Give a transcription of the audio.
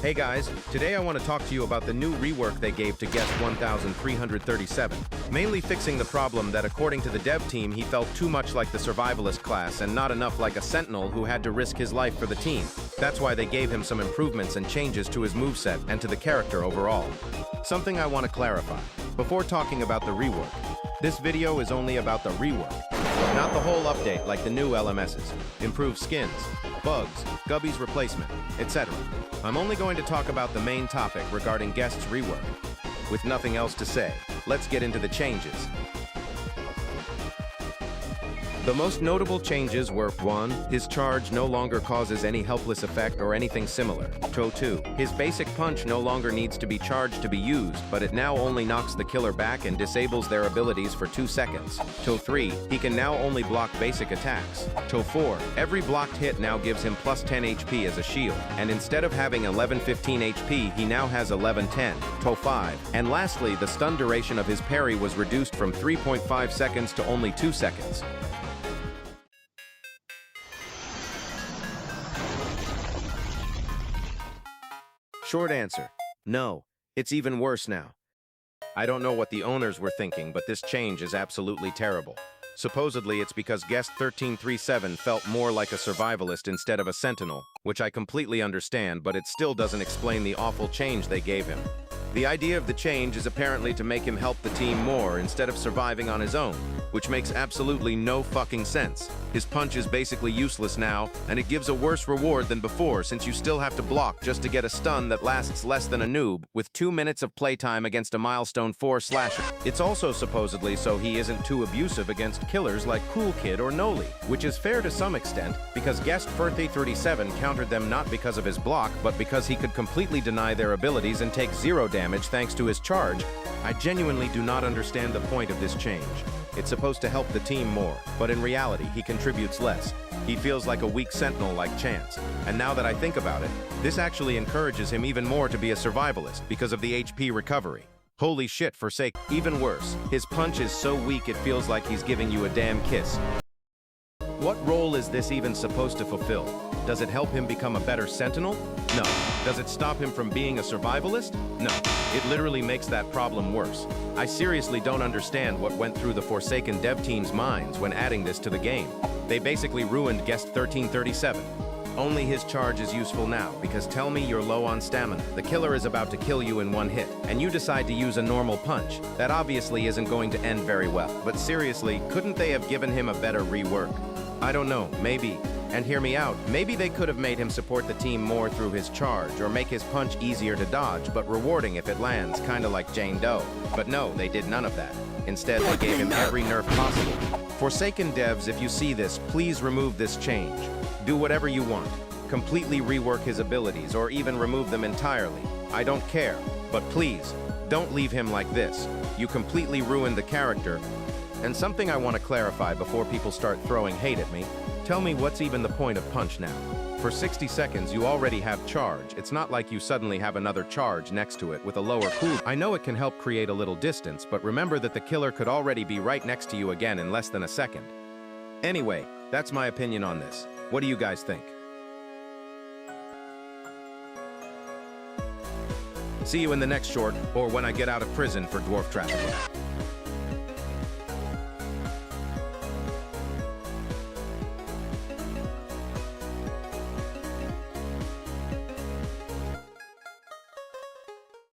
Hey guys, today I want to talk to you about the new rework they gave to guest 1337, mainly fixing the problem that according to the dev team he felt too much like the survivalist class and not enough like a sentinel who had to risk his life for the team. That's why they gave him some improvements and changes to his moveset and to the character overall. Something I want to clarify, before talking about the rework. This video is only about the rework, not the whole update like the new LMSs, improved skins, bugs, Gubby's replacement, etc. I'm only going to talk about the main topic regarding guest's rework. With nothing else to say, let's get into the changes. The most notable changes were 1. His charge no longer causes any helpless effect or anything similar. 2. His basic punch no longer needs to be charged to be used, but it now only knocks the killer back and disables their abilities for 2 seconds. 3. He can now only block basic attacks. 4. Every blocked hit now gives him plus 10 HP as a shield, and instead of having 1115 HP, he now has 1110. 5. And lastly, the stun duration of his parry was reduced from 3.5 seconds to only 2 seconds. Short answer, no. It's even worse now. I don't know what the owners were thinking, but this change is absolutely terrible. Supposedly, it's because guest 1337 felt more like a survivalist instead of a sentinel, which I completely understand, but it still doesn't explain the awful change they gave him. The idea of the change is apparently to make him help the team more instead of surviving on his own, which makes absolutely no fucking sense. His punch is basically useless now, and it gives a worse reward than before since you still have to block just to get a stun that lasts less than a noob, with 2 minutes of playtime against a milestone 4 slasher. It's also supposedly so he isn't too abusive against killers like Cool Kid or Noli, which is fair to some extent, because guest 1337 countered them not because of his block, but because he could completely deny their abilities and take 0 damage thanks to his charge. I genuinely do not understand the point of this change. It's supposed to help the team more, but in reality, he contributes less. He feels like a weak sentinel like Chance. And now that I think about it, this actually encourages him even more to be a survivalist because of the HP recovery. Holy shit, forsake. Even worse, his punch is so weak it feels like he's giving you a damn kiss. What role is this even supposed to fulfill? Does it help him become a better sentinel? No. Does it stop him from being a survivalist? No. It literally makes that problem worse. I seriously don't understand what went through the Forsaken dev team's minds when adding this to the game. They basically ruined guest 1337. Only his charge is useful now, because tell me you're low on stamina. The killer is about to kill you in 1 hit, and you decide to use a normal punch. That obviously isn't going to end very well. But seriously, couldn't they have given him a better rework? I don't know, maybe. And hear me out, maybe they could have made him support the team more through his charge, or make his punch easier to dodge, but rewarding if it lands, kinda like Jane Doe. But no, they did none of that. Instead, they gave him every nerf possible. Forsaken devs, if you see this, please remove this change. Do whatever you want. Completely rework his abilities, or even remove them entirely. I don't care, but please, don't leave him like this. You completely ruined the character. And something I want to clarify before people start throwing hate at me, tell me what's even the point of punch now? For 60 seconds you already have charge. It's not like you suddenly have another charge next to it with a lower cooldown. I know it can help create a little distance, but remember that the killer could already be right next to you again in less than a second. Anyway, that's my opinion on this. What do you guys think? See you in the next short, or when I get out of prison for dwarf trafficking.